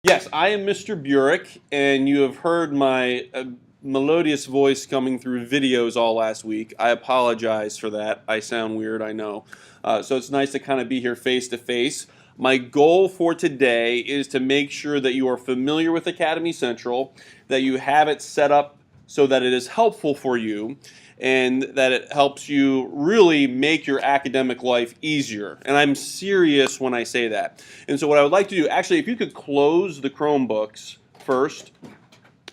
Yes, I am Mr. Burek, and you have heard my melodious voice coming through videos all last week. I apologize for that. I sound weird, I know. So it's nice to kind of be here face to face. My goal for today is to make sure that you are familiar with Academy Central, that you have it set up so that it is helpful for you, and that it helps you really make your academic life easier. And I'm serious when I say that. And so what I would like to do, actually, if you could close the Chromebooks first,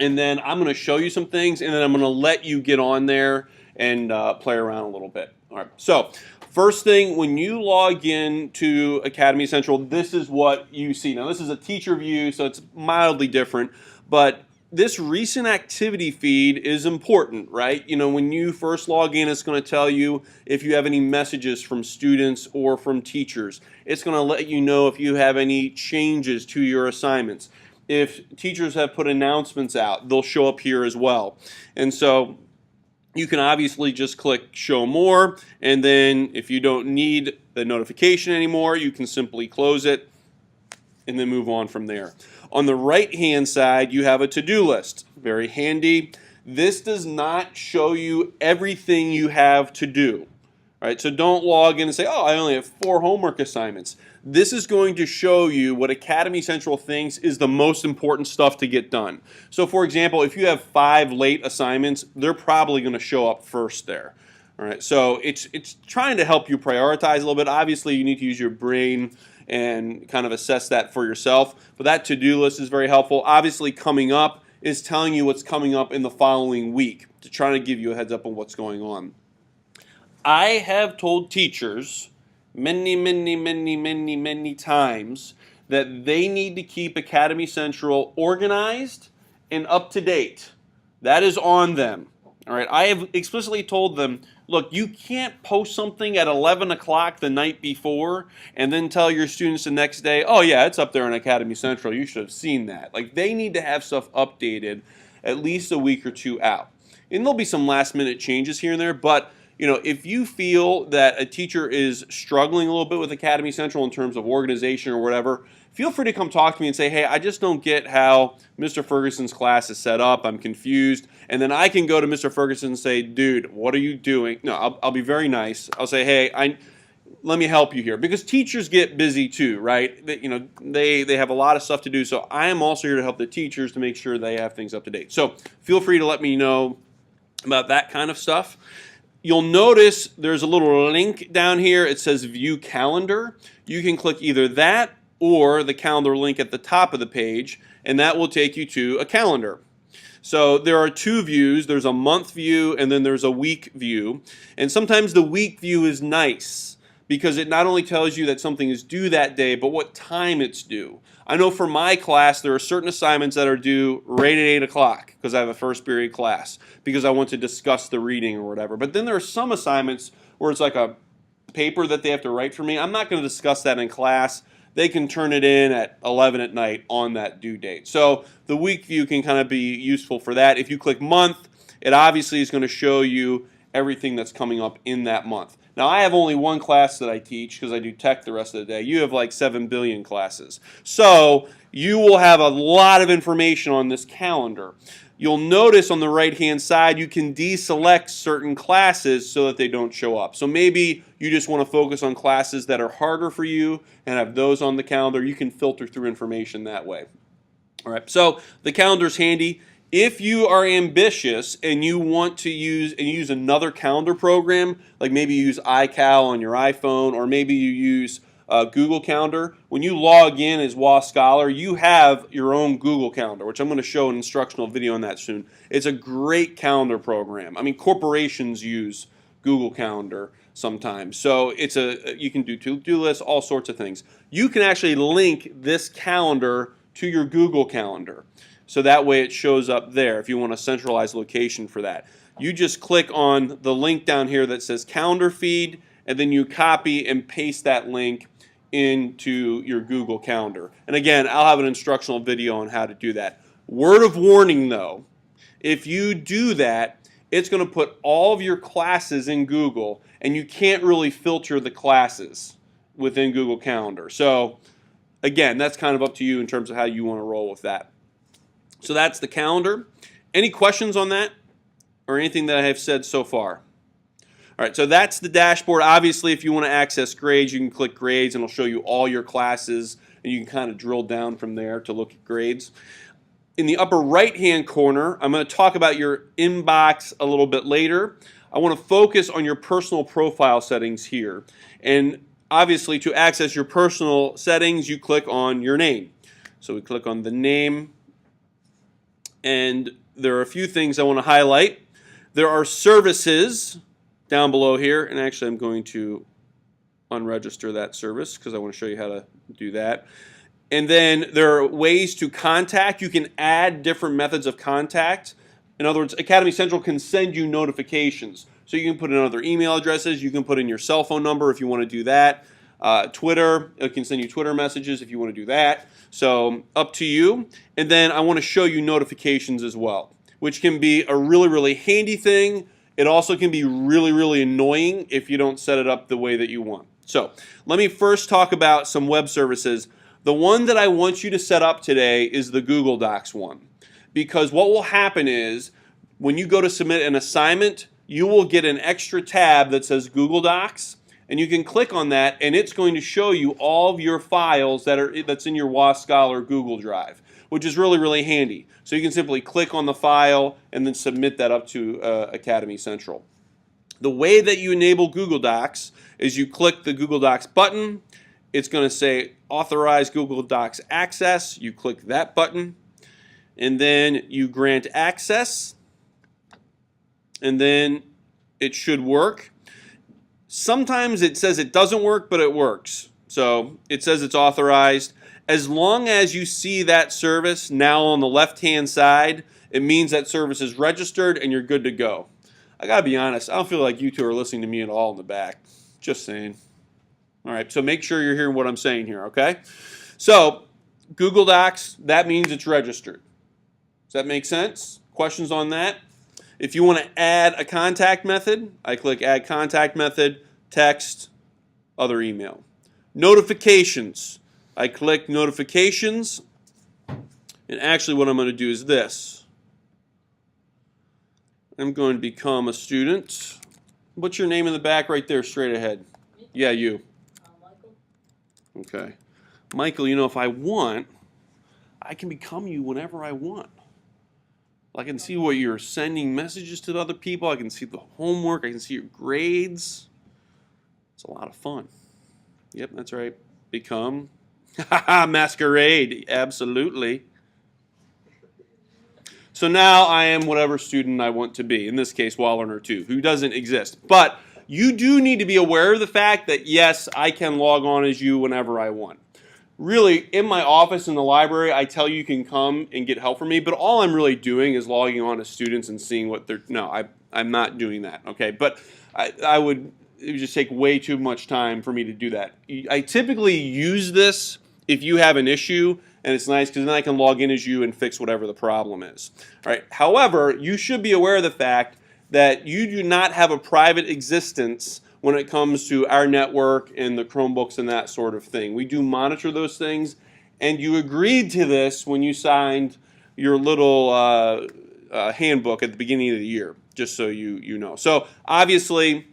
and then I'm going to show you some things, and then I'm going to let you get on there and play around a little bit. All right. So first thing, when you log in to Academy Central, this is what you see. Now, this is a teacher view, so it's mildly different, but this recent activity feed is important, right? You know, when you first log in, it's going to tell you if you have any messages from students or from teachers. It's going to let you know if you have any changes to your assignments. If teachers have put announcements out, they'll show up here as well. And so you can obviously just click show more, and then if you don't need the notification anymore, you can simply close it and then move on from there. On the right-hand side, you have a to-do list. Very handy. This does not show you everything you have to do. All right, so don't log in and say, oh, I only have 4 homework assignments. This is going to show you what Academy Central thinks is the most important stuff to get done. So for example, if you have 5 late assignments, they're probably going to show up first there. All right, so it's trying to help you prioritize a little bit. Obviously, you need to use your brain and kind of assess that for yourself. But that to-do list is very helpful. Obviously, coming up is telling you what's coming up in the following week to try to give you a heads up on what's going on. I have told teachers many times that they need to keep Academy Central organized and up to date. That is on them. All right, I have explicitly told them, look, you can't post something at 11 o'clock the night before and then tell your students the next day, oh yeah, it's up there on Academy Central, you should have seen that. Like, they need to have stuff updated at least a week or 2 out. And there'll be some last minute changes here and there, but you know, if you feel that a teacher is struggling a little bit with Academy Central in terms of organization or whatever, feel free to come talk to me and say, hey, I just don't get how Mr. Ferguson's class is set up. I'm confused. And then I can go to Mr. Ferguson and say, dude, what are you doing? No, I'll be very nice. I'll say, hey, let me help you here. Because teachers get busy too, right? They have a lot of stuff to do. So I am also here to help the teachers to make sure they have things up to date. So feel free to let me know about that kind of stuff. You'll notice there's a little link down here. It says View Calendar. You can click either that or the calendar link at the top of the page, and that will take you to a calendar. So there are 2 views. There's a month view and then there's a week view. And sometimes the week view is nice because it not only tells you that something is due that day, but what time it's due. I know for my class, there are certain assignments that are due right at 8 o'clock because I have a first period class because I want to discuss the reading or whatever. But then there are some assignments where it's like a paper that they have to write for me. I'm not going to discuss that in class. They can turn it in at 11 at night on that due date. So the week view can kind of be useful for that. If you click month, it obviously is going to show you everything that's coming up in that month. Now, I have only 1 class that I teach because I do tech the rest of the day. You have like 7 billion classes. So you will have a lot of information on this calendar. You'll notice on the right-hand side you can deselect certain classes so that they don't show up. So maybe you just want to focus on classes that are harder for you and have those on the calendar. You can filter through information that way. All right, so the calendar's handy. If you are ambitious and you want to use another calendar program, like maybe you use iCal on your iPhone or maybe you use Google Calendar, when you log in as WA Scholar, you have your own Google Calendar, which I'm going to show an instructional video on that soon. It's a great calendar program. I mean, corporations use Google Calendar sometimes. So you can do to-do lists, all sorts of things. You can actually link this calendar to your Google Calendar. So that way it shows up there if you want a centralized location for that. You just click on the link down here that says calendar feed, and then you copy and paste that link into your Google Calendar. And again, I'll have an instructional video on how to do that. Word of warning though, if you do that, it's going to put all of your classes in Google, and you can't really filter the classes within Google Calendar. So again, that's kind of up to you in terms of how you want to roll with that. So that's the calendar. Any questions on that or anything that I have said so far? All right, so that's the dashboard. Obviously, if you want to access grades, you can click grades and it'll show you all your classes, and you can kind of drill down from there to look at grades. In the upper right-hand corner, I'm going to talk about your inbox a little bit later. I want to focus on your personal profile settings here. And obviously, to access your personal settings, you click on your name. So we click on the name, and there are a few things I want to highlight. There are services down below here, and actually I'm going to unregister that service because I want to show you how to do that. And then there are ways to contact. You can add different methods of contact. In other words, Academy Central can send you notifications. So you can put in other email addresses. You can put in your cell phone number if you want to do that. Twitter, it can send you Twitter messages if you want to do that. So up to you. And then I want to show you notifications as well, which can be a really, really handy thing. It also can be really, really annoying if you don't set it up the way that you want. So let me first talk about some web services. The one that I want you to set up today is the Google Docs one. Because what will happen is when you go to submit an assignment, you will get an extra tab that says Google Docs, and you can click on that, and it's going to show you all of your files that's in your WA Scholar Google Drive, which is really, really handy. So you can simply click on the file and then submit that up to Academy Central. The way that you enable Google Docs is you click the Google Docs button. It's going to say Authorize Google Docs Access. You click that button, and then you grant access, and then it should work. Sometimes it says it doesn't work, but it works. So it says it's authorized. As long as you see that service now on the left-hand side, it means that service is registered and you're good to go. I gotta be honest, I don't feel like you two are listening to me at all in the back. Just saying. All right, so make sure you're hearing what I'm saying here, okay? So Google Docs, that means it's registered. Does that make sense? Questions on that? If you want to add a contact method, I click Add Contact Method, Text, Other Email. Notifications. I click Notifications, and actually what I'm going to do is this. I'm going to become a student. What's your name in the back right there, straight ahead? Yeah, you. Michael. Okay. Michael, you know, if I want, I can become you whenever I want. I can see what you're sending messages to other people. I can see the homework. I can see your grades. It's a lot of fun. Yep, that's right. Become. Masquerade. Absolutely. So now I am whatever student I want to be. In this case, WA Learner 2, who doesn't exist. But you do need to be aware of the fact that, yes, I can log on as you whenever I want. Really, in my office in the library, I tell you can come and get help from me, but all I'm really doing is logging on to students and seeing what they're... No, I'm not doing that, okay? But it would just take way too much time for me to do that. I typically use this if you have an issue, and it's nice because then I can log in as you and fix whatever the problem is. All right. However, you should be aware of the fact that you do not have a private existence when it comes to our network and the Chromebooks and that sort of thing. We do monitor those things, and you agreed to this when you signed your little handbook at the beginning of the year, just so you know. So obviously,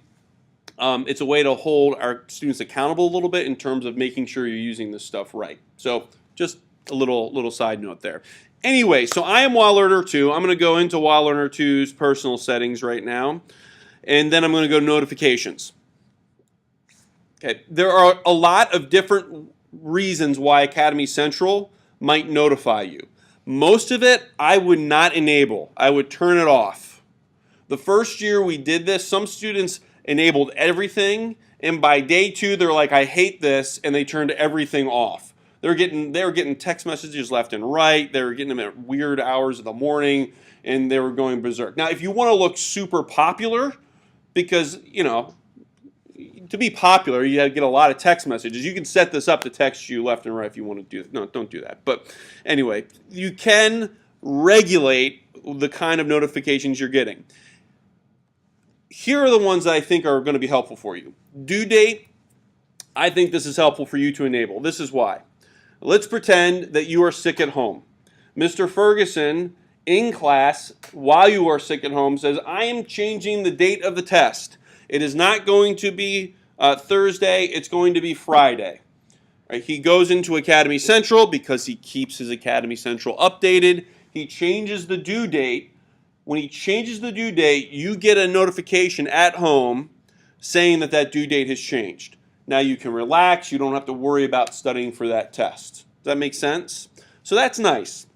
it's a way to hold our students accountable a little bit in terms of making sure you're using this stuff right. So just a little side note there. Anyway, so I am WA Learner 2. I'm going to go into WA Learner 2's personal settings right now, and then I'm going to go to notifications. Okay, there are a lot of different reasons why Academy Central might notify you. Most of it I would not enable. I would turn it off. The first year we did this, some students enabled everything, and by day 2 they're like, I hate this, and they turned everything off. They were getting text messages left and right. They were getting them at weird hours of the morning, and they were going berserk. Now, if you want to look super popular, because, you know, to be popular, you get a lot of text messages. You can set this up to text you left and right if you want to do it. No, don't do that. But anyway, you can regulate the kind of notifications you're getting. Here are the ones that I think are going to be helpful for you. Due date, I think this is helpful for you to enable. This is why. Let's pretend that you are sick at home. Mr. Ferguson, in class, while you are sick at home, says, I am changing the date of the test. It is not going to be Thursday, it's going to be Friday. Right? He goes into Academy Central because he keeps his Academy Central updated. He changes the due date. When he changes the due date, you get a notification at home saying that that due date has changed. Now you can relax. You don't have to worry about studying for that test. Does that make sense? So that's nice.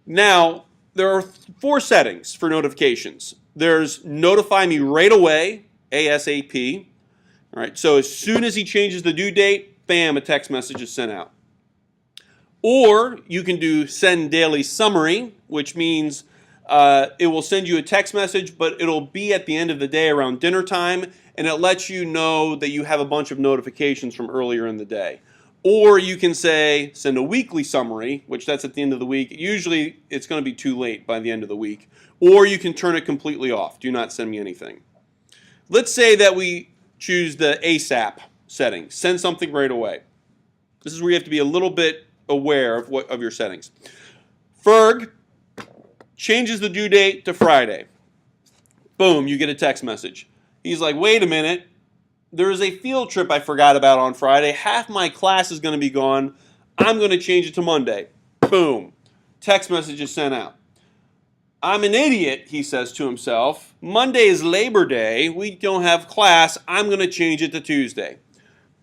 Now, there are 4 settings for notifications. There's notify me right away, ASAP. All right, so as soon as he changes the due date, bam, a text message is sent out. Or you can do send daily summary, which means it will send you a text message, but it'll be at the end of the day around dinner time, and it lets you know that you have a bunch of notifications from earlier in the day. Or you can say, send a weekly summary, which that's at the end of the week. Usually it's going to be too late by the end of the week. Or you can turn it completely off. Do not send me anything. Let's say that we choose the ASAP setting. Send something right away. This is where you have to be a little bit aware of your settings. Ferg changes the due date to Friday. Boom, you get a text message. He's like, wait a minute. There is a field trip I forgot about on Friday. Half my class is going to be gone. I'm going to change it to Monday. Boom. Text message is sent out. I'm an idiot, he says to himself. Monday is Labor Day. We don't have class. I'm going to change it to Tuesday.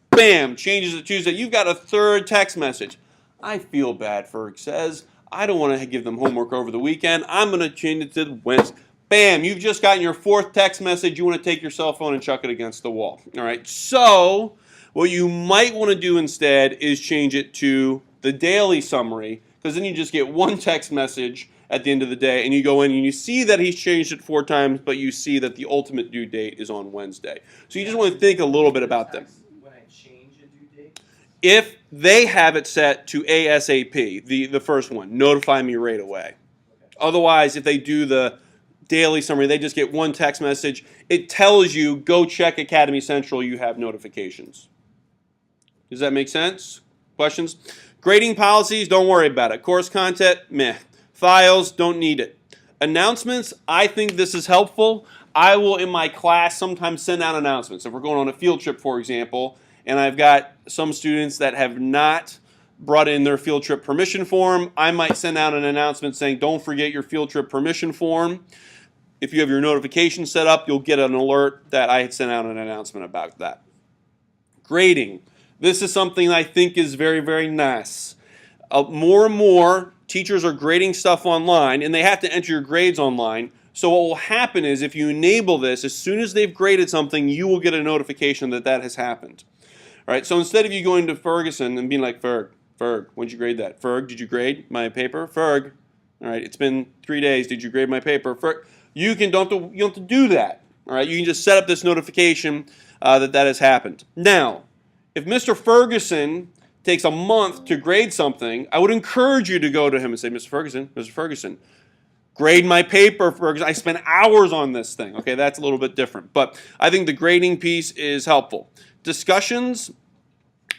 Bam, changes to Tuesday. You've got a 3rd text message. I feel bad, Ferg says. I don't want to give them homework over the weekend. I'm going to change it to Wednesday. Bam, you've just gotten your 4th text message. You want to take your cell phone and chuck it against the wall. All right, so what you might want to do instead is change it to the daily summary, because then you just get 1 text message at the end of the day, and you go in and you see that he's changed it 4 times, but you see that the ultimate due date is on Wednesday. So you just want to think a little bit about them. When I change a due date? If they have it set to ASAP, the first one, notify me right away. Otherwise, if they do the daily summary, they just get 1 text message. It tells you, go check Academy Central, you have notifications. Does that make sense? Questions? Grading policies, don't worry about it. Course content, meh. Files, don't need it. Announcements, I think this is helpful. I will, in my class, sometimes send out announcements. If we're going on a field trip, for example, and I've got some students that have not brought in their field trip permission form, I might send out an announcement saying, don't forget your field trip permission form. If you have your notifications set up, you'll get an alert that I had sent out an announcement about that. Grading. This is something I think is very, very nice. More and more teachers are grading stuff online, and they have to enter your grades online. So what will happen is if you enable this, as soon as they've graded something, you will get a notification that that has happened. All right, so instead of you going to Ferguson and being like, Ferg, when'd you grade that? Ferg, did you grade my paper? Ferg, all right, it's been 3 days. Did you grade my paper? Ferg, you don't have to do that. All right, you can just set up this notification that has happened. Now, if Mr. Ferguson takes a month to grade something, I would encourage you to go to him and say, Mr. Ferguson, grade my paper, Ferguson. I spent hours on this thing. Okay, that's a little bit different. But I think the grading piece is helpful. Discussions,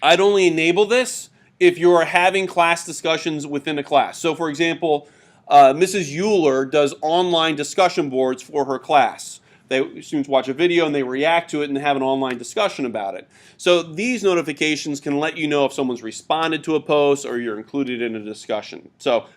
I'd only enable this if you're having class discussions within a class. So for example, Mrs. Euler does online discussion boards for her class. Students watch a video and they react to it and have an online discussion about it. So these notifications can let you know if someone's responded to a post or you're included in a discussion.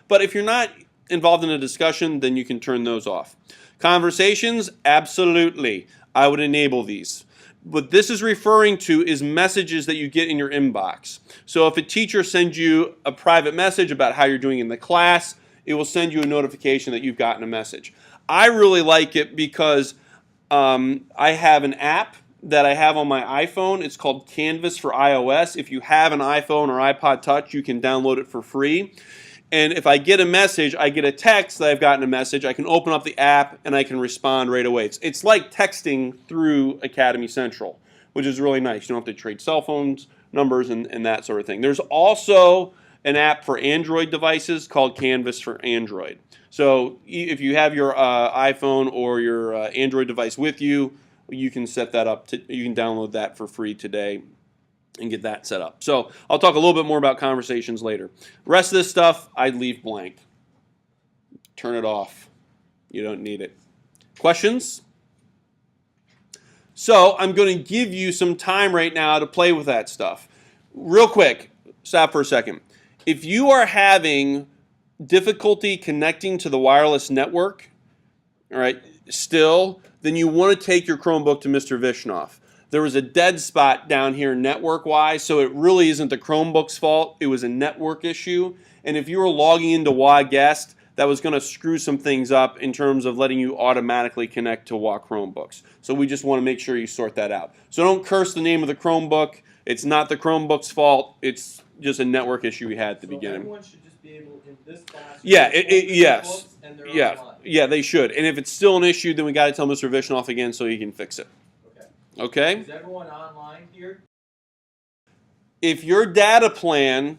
But if you're not involved in a discussion, then you can turn those off. Conversations, absolutely. I would enable these. What this is referring to is messages that you get in your inbox. So if a teacher sends you a private message about how you're doing in the class, it will send you a notification that you've gotten a message. I really like it because I have an app that I have on my iPhone. It's called Canvas for iOS. If you have an iPhone or iPod Touch, you can download it for free. And if I get a message, I get a text that I've gotten a message, I can open up the app and I can respond right away. It's like texting through Academy Central, which is really nice. You don't have to trade cell phones, numbers, and that sort of thing. There's also an app for Android devices called Canvas for Android. So if you have your iPhone or your Android device with you, you can set that up. You can download that for free today. and get that set up. So I'll talk a little bit more about conversations later. Rest of this stuff, I'd leave blank. Turn it off. You don't need it. Questions? So I'm going to give you some time right now to play with that stuff. Real quick, stop for a second. If you are having difficulty connecting to the wireless network, all right, still, then you want to take your Chromebook to Mr. Vishnoff. There was a dead spot down here network-wise, so it really isn't the Chromebook's fault. It was a network issue. And if you were logging into WaGuest, that was going to screw some things up in terms of letting you automatically connect to Wa Chromebooks. So we just want to make sure you sort that out. So don't curse the name of the Chromebook. It's not the Chromebook's fault. It's just a network issue we had at the beginning. Everyone should just be able, in this class, Yeah, yes. Books and they're Yeah, online. yeah, they should. And if it's still an issue, then we got to tell Mr. Vishnoff again so he can fix it. Okay? Is everyone online here? If your data plan,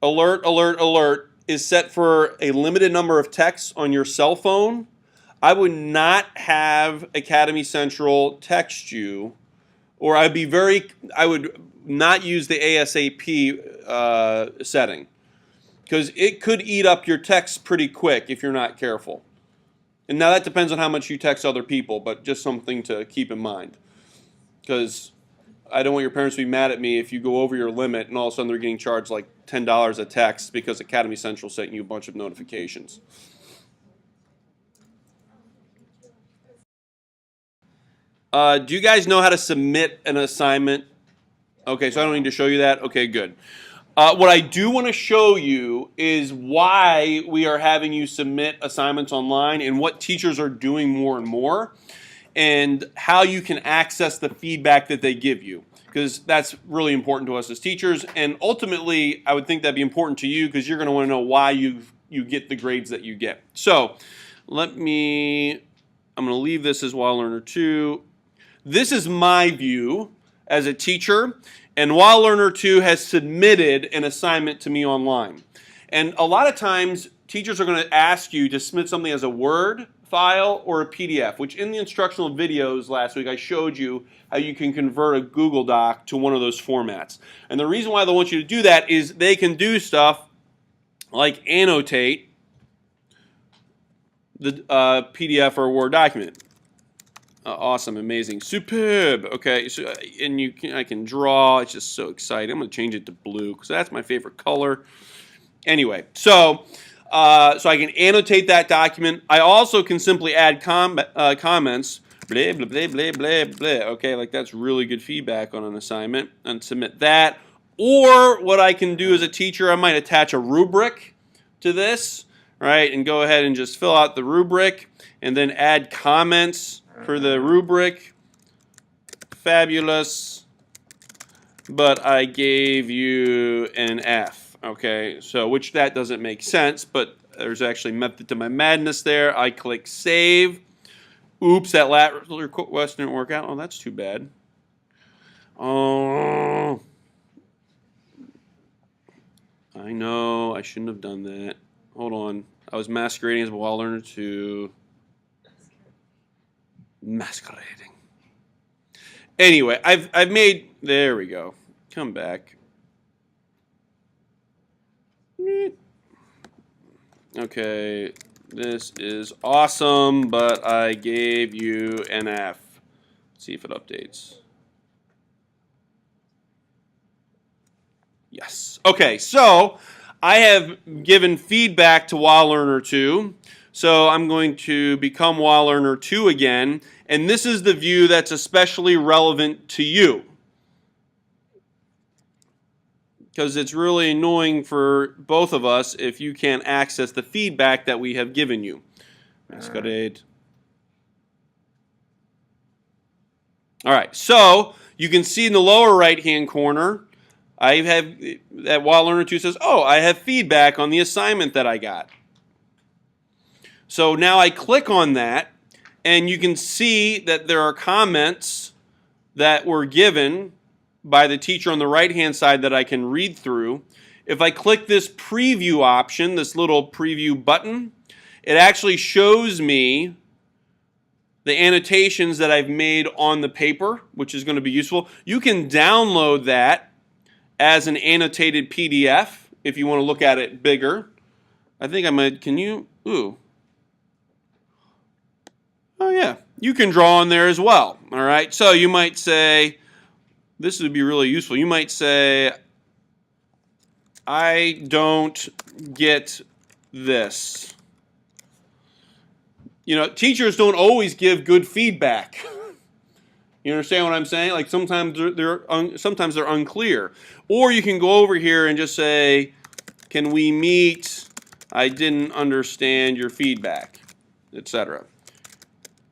alert, is set for a limited number of texts on your cell phone, I would not have Academy Central text you, or I would not use the ASAP setting, because it could eat up your texts pretty quick if you're not careful. And now that depends on how much you text other people, but just something to keep in mind, because I don't want your parents to be mad at me if you go over your limit and all of a sudden they're getting charged like $10 a text because Academy Central sent you a bunch of notifications. Do you guys know how to submit an assignment? Okay, so I don't need to show you that? Okay, good. What I do want to show you is why we are having you submit assignments online and what teachers are doing more and more, and how you can access the feedback that they give you, because that's really important to us as teachers, and ultimately I would think that'd be important to you because you're going to want to know why you get the grades that you get. So I'm going to leave this as Wild Learner 2. This is my view as a teacher, and Wild Learner 2 has submitted an assignment to me online. And a lot of times teachers are going to ask you to submit something as a Word file or a PDF, which in the instructional videos last week I showed you how you can convert a Google Doc to one of those formats. And the reason why they want you to do that is they can do stuff like annotate the PDF or Word document. Awesome, amazing, superb. Okay, so and I can draw. It's just so exciting. I'm going to change it to blue because that's my favorite color. Anyway, so I can annotate that document. I also can simply add comments, blah, blah, blah, blah, blah, blah. Okay, like that's really good feedback on an assignment, and submit that. Or what I can do as a teacher, I might attach a rubric to this, right, and go ahead and just fill out the rubric and then add comments for the rubric. Fabulous, but I gave you an F. Okay, so which that doesn't make sense, but there's actually method to my madness there. I click save. Oops, that last request didn't work out. Oh, that's too bad. Oh, I know I shouldn't have done that. Hold on, I was masquerading as a Wild Learner 2. Masquerading. Anyway, I've made. There we go. Come back. Okay, this is awesome, but I gave you an F. Let's see if it updates. Yes. Okay, so I have given feedback to Wild Learner 2. So I'm going to become Wild Learner 2 again, and this is the view that's especially relevant to you, because it's really annoying for both of us if you can't access the feedback that we have given you. Masquerade. All right, so you can see in the lower right-hand corner, I have that Wild Learner 2 says, oh, I have feedback on the assignment that I got. So now I click on that, and you can see that there are comments that were given by the teacher on the right-hand side that I can read through. If I click this preview option, this little preview button, it actually shows me the annotations that I've made on the paper, which is going to be useful. You can download that as an annotated PDF if you want to look at it bigger. I think I might, can you, ooh. Oh yeah, you can draw on there as well, all right? So you might say, this would be really useful. You might say, I don't get this. You know, teachers don't always give good feedback. You understand what I'm saying? Like sometimes sometimes they're unclear. Or you can go over here and just say, can we meet? I didn't understand your feedback, etc.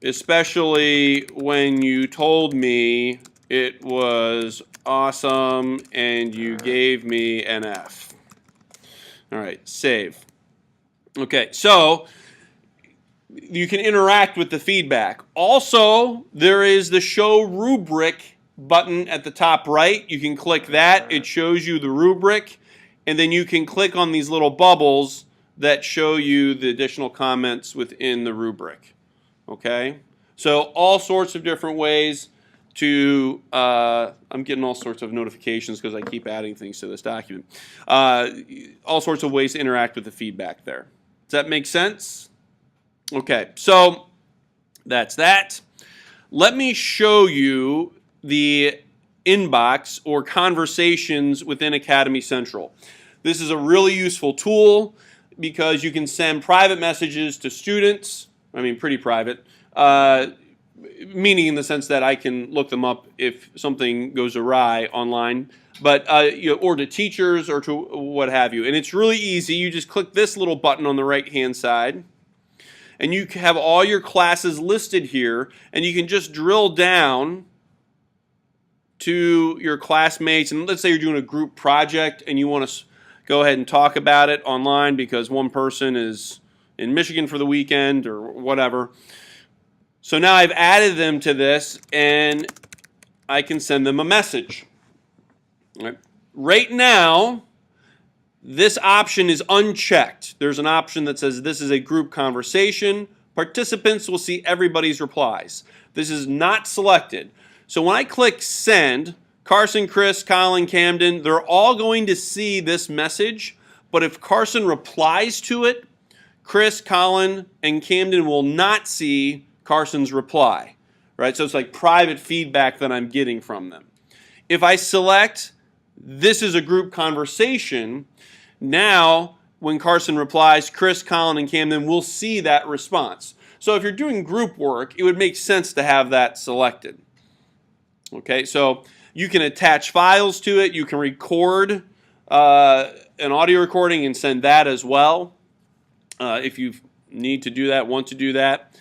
Especially when you told me it was awesome and you gave me an F. All right, save. Okay, so you can interact with the feedback. Also, there is the show rubric button at the top right. You can click that. It shows you the rubric. And then you can click on these little bubbles that show you the additional comments within the rubric. Okay? So all sorts of different ways to, I'm getting all sorts of notifications because I keep adding things to this document. All sorts of ways to interact with the feedback there. Does that make sense? Okay, so that's that. Let me show you the inbox or conversations within Academy Central. This is a really useful tool because you can send private messages to students. I mean, pretty private, meaning in the sense that I can look them up if something goes awry online, but or to teachers or to what have you. And it's really easy. You just click this little button on the right-hand side, and you have all your classes listed here, and you can just drill down to your classmates. And let's say you're doing a group project and you want to go ahead and talk about it online because one person is in Michigan for the weekend or whatever. So now I've added them to this, and I can send them a message. Right now, this option is unchecked. There's an option that says this is a group conversation. Participants will see everybody's replies. This is not selected. So when I click send, Carson, Chris, Colin, Camden, they're all going to see this message. But if Carson replies to it, Chris, Colin, and Camden will not see Carson's reply. Right? So it's like private feedback that I'm getting from them. If I select this is a group conversation, now when Carson replies, Chris, Colin, and Camden will see that response. So if you're doing group work, it would make sense to have that selected. Okay, so you can attach files to it. You can record an audio recording and send that as well if you need to do that, want to do that.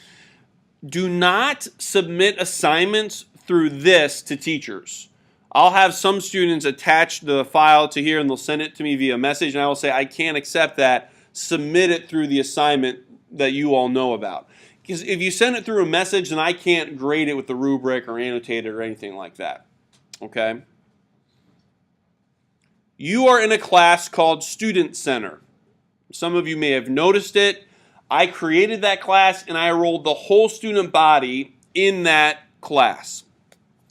Do not submit assignments through this to teachers. I'll have some students attach the file to here and they'll send it to me via message, and I will say, I can't accept that. Submit it through the assignment that you all know about. Because if you send it through a message, then I can't grade it with the rubric or annotate it or anything like that. Okay? You are in a class called Student Center. Some of you may have noticed it. I created that class and I enrolled the whole student body in that class.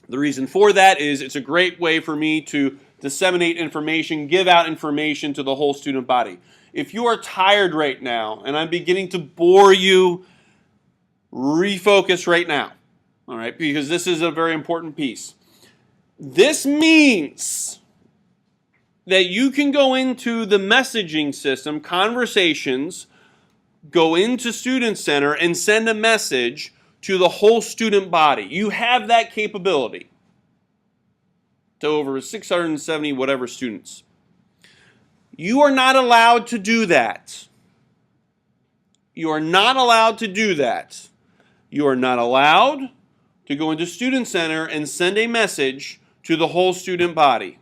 The reason for that is it's a great way for me to disseminate information, give out information to the whole student body. If you are tired right now and I'm beginning to bore you, refocus right now, all right, because this is a very important piece. This means that you can go into the messaging system, conversations, go into Student Center and send a message to the whole student body. You have that capability to over 670 whatever students. You are not allowed to do that. You are not allowed to do that. You are not allowed to go into Student Center and send a message to the whole student body.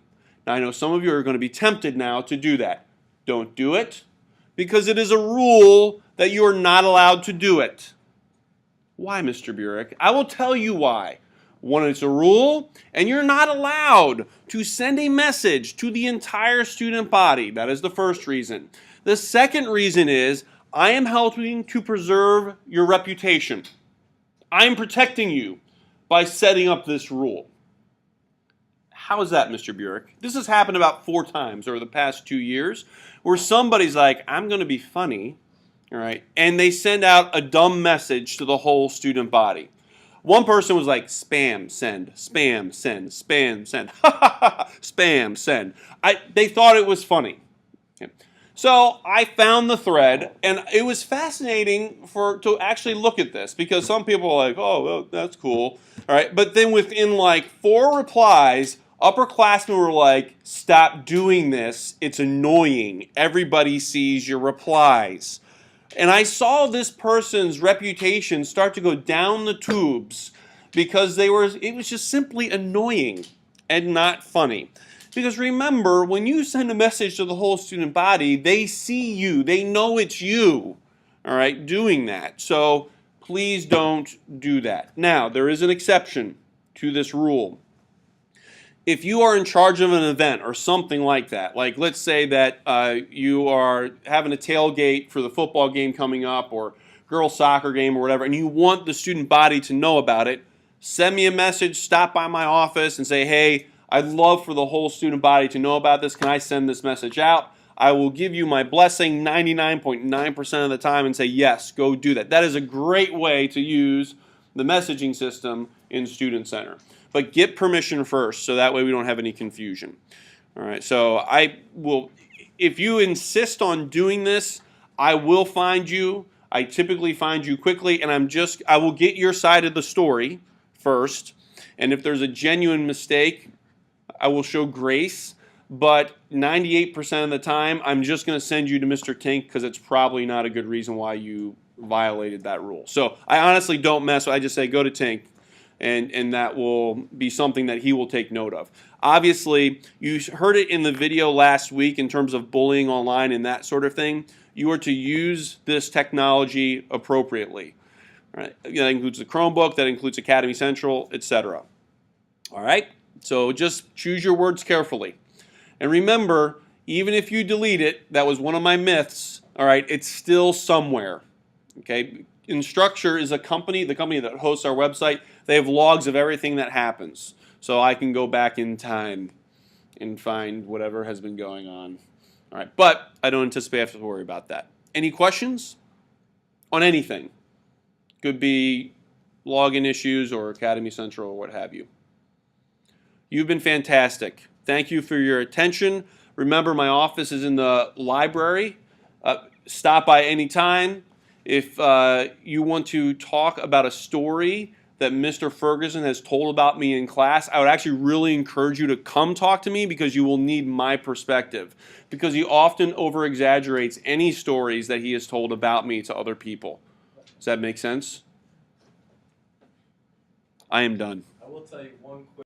Now, I know some of you are going to be tempted now to do that. Don't do it, because it is a rule that you are not allowed to do it. Why, Mr. Burek? I will tell you why. One, it's a rule, and you're not allowed to send a message to the entire student body. That is the first reason. The second reason is I am helping to preserve your reputation. I am protecting you by setting up this rule. How is that, Mr. Burek? This has happened about 4 times over the past 2 years where somebody's like, I'm going to be funny, all right, and they send out a dumb message to the whole student body. One person was like, spam, send, spam, send, spam, send, spam, send. They thought it was funny. Okay. So I found the thread, and it was fascinating to actually look at this because some people are like, oh, well, that's cool. All right, but then within like 4 replies, upperclassmen were like, stop doing this. It's annoying. Everybody sees your replies. And I saw this person's reputation start to go down the tubes because it was just simply annoying and not funny. Because remember, when you send a message to the whole student body, they see you. They know it's you, all right, doing that. So please don't do that. Now, there is an exception to this rule. If you are in charge of an event or something like that, like let's say that you are having a tailgate for the football game coming up or girls' soccer game or whatever, and you want the student body to know about it, send me a message, stop by my office and say, hey, I'd love for the whole student body to know about this. Can I send this message out? I will give you my blessing 99.9% of the time and say, yes, go do that. That is a great way to use the messaging system in Student Center. But get permission first, so that way we don't have any confusion. All right, so I will, if you insist on doing this, I will find you. I typically find you quickly, and I will get your side of the story first. And if there's a genuine mistake, I will show grace. But 98% of the time, I'm just going to send you to Mr. Tink because it's probably not a good reason why you violated that rule. So I honestly don't mess with it. I just say go to Tink. And that will be something that he will take note of. Obviously, you heard it in the video last week in terms of bullying online and that sort of thing. You are to use this technology appropriately. All right? That includes the Chromebook, that includes Academy Central, etc. All right? So just choose your words carefully. And remember, even if you delete it, that was one of my myths, all right, it's still somewhere. Okay? Instructure is the company that hosts our website. They have logs of everything that happens. So I can go back in time and find whatever has been going on. All right, but I don't anticipate having to worry about that. Any questions on anything? Could be login issues or Academy Central or what have you. You've been fantastic. Thank you for your attention. Remember, my office is in the library. Stop by anytime. If you want to talk about a story that Mr. Ferguson has told about me in class, I would actually really encourage you to come talk to me because you will need my perspective. Because he often over-exaggerates any stories that he has told about me to other people. Does that make sense? I am done. I will tell you one quick